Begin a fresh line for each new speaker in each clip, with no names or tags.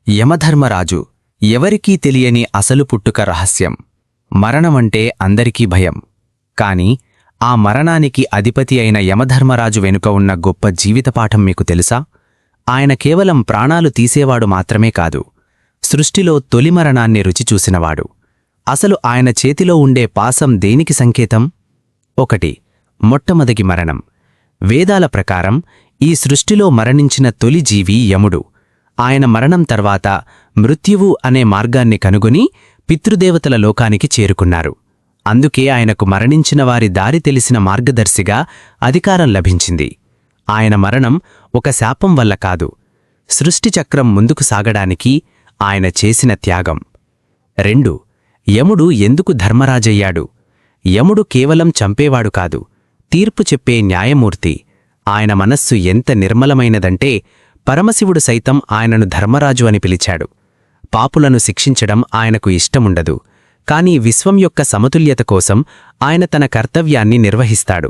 యమధర్మరాజు ఎవరికీ తెలియని అసలు పుట్టుక రహస్యం. మరణమంటే అందరికీ భయం. కాని ఆ మరణానికి అధిపతి అయిన యమధర్మరాజు వెనుక ఉన్న గొప్ప జీవితపాఠం మీకు తెలుసా? ఆయన కేవలం ప్రాణాలు తీసేవాడు మాత్రమే కాదు, సృష్టిలో తొలి మరణాన్ని రుచిచూసినవాడు. అసలు ఆయన చేతిలో ఉండే పాసం దేనికి సంకేతం? 1. మొట్టమొదటి మరణం. వేదాల ప్రకారం ఈ సృష్టిలో మరణించిన తొలి జీవి యముడు. ఆయన మరణం తర్వాత మృత్యువు అనే మార్గాన్ని కనుగొని పితృదేవతల లోకానికి చేరుకున్నారు. అందుకే ఆయనకు మరణించిన వారి దారి తెలిసిన మార్గదర్శిగా అధికారం లభించింది. ఆయన మరణం ఒక శాపం వల్ల కాదు, సృష్టి చక్రం ముందుకు సాగడానికి ఆయన చేసిన త్యాగం. 2. యముడు ఎందుకు ధర్మరాజయ్యాడు? యముడు కేవలం చంపేవాడు కాదు, తీర్పు చెప్పే న్యాయమూర్తి. ఆయన మనస్సు ఎంత నిర్మలమైనదంటే పరమశివుడు సైతం ఆయనను ధర్మరాజు అని పిలిచాడు. పాపులను శిక్షించడం ఆయనకు ఇష్టముండదు, కాని విశ్వం యొక్క సమతుల్యత కోసం ఆయన తన కర్తవ్యాన్ని నిర్వహిస్తాడు.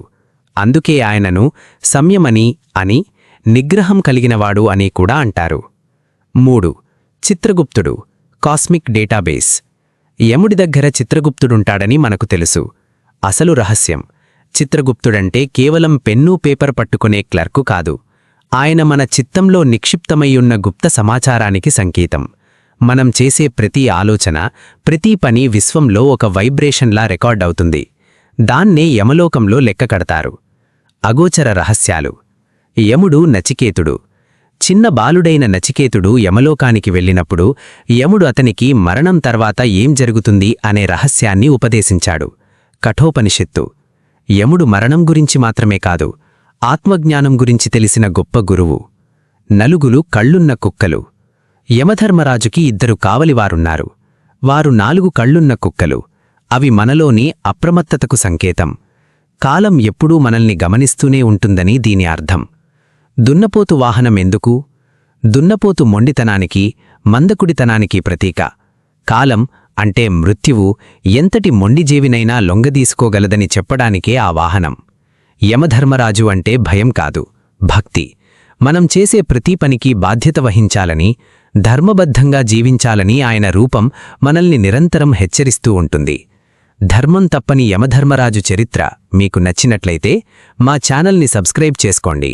అందుకే ఆయనను సంయమని అని, నిగ్రహం కలిగినవాడు అని కూడా అంటారు. 3. చిత్రగుప్తుడు, కాస్మిక్ డేటాబేస్. యముడి దగ్గర చిత్రగుప్తుడుంటాడని మనకు తెలుసు. అసలు రహస్యం, చిత్రగుప్తుడంటే కేవలం పెన్ను పేపర్ పట్టుకునే క్లర్కు కాదు. ఆయన మన చిత్తంలో నిక్షిప్తమయ్యున్న గుప్త సమాచారానికి సంకేతం. మనం చేసే ప్రతి ఆలోచన, ప్రతి పని విశ్వంలో ఒక వైబ్రేషన్లా రికార్డవుతుంది. దాన్నే యమలోకంలో లెక్కకడతారు. అగోచర రహస్యాలు. యముడు నచికేతుడు. చిన్న బాలుడైన నచికేతుడు యమలోకానికి వెళ్ళినప్పుడు యముడు అతనికి మరణం తర్వాత ఏం జరుగుతుంది అనే రహస్యాన్ని ఉపదేశించాడు. కఠోపనిషత్తు. యముడు మరణం గురించి మాత్రమే కాదు, ఆత్మజ్ఞానం గురించి తెలిసిన గొప్ప గురువు. నలుగులు కళ్ళున్న కుక్కలు. యమధర్మరాజుకి 2 కావలివారున్నారు. వారు 4 కళ్ళున్న కుక్కలు. అవి మనలోని అప్రమత్తతకు సంకేతం. కాలం ఎప్పుడూ మనల్ని గమనిస్తూనే ఉంటుందని దీని అర్థం. దున్నపోతు వాహనం ఎందుకు? దున్నపోతు మొండితనానికి, మందకుడితనానికి ప్రతీక. కాలం అంటే మృత్యువు ఎంతటి మొండిజీవినైనా లొంగదీసుకోగలదని చెప్పడానికే ఆ వాహనం. యమధర్మరాజు అంటే భయం కాదు, భక్తి. మనం చేసే ప్రతి పనికి బాధ్యత వహించాలని, ధర్మబద్ధంగా జీవించాలని ఆయన రూపం మనల్ని నిరంతరం హెచ్చరిస్తూ ఉంటుంది. ధర్మం తప్పని యమధర్మరాజు చరిత్ర మీకు నచ్చినట్లయితే మా ఛానల్ని సబ్స్క్రైబ్ చేసుకోండి.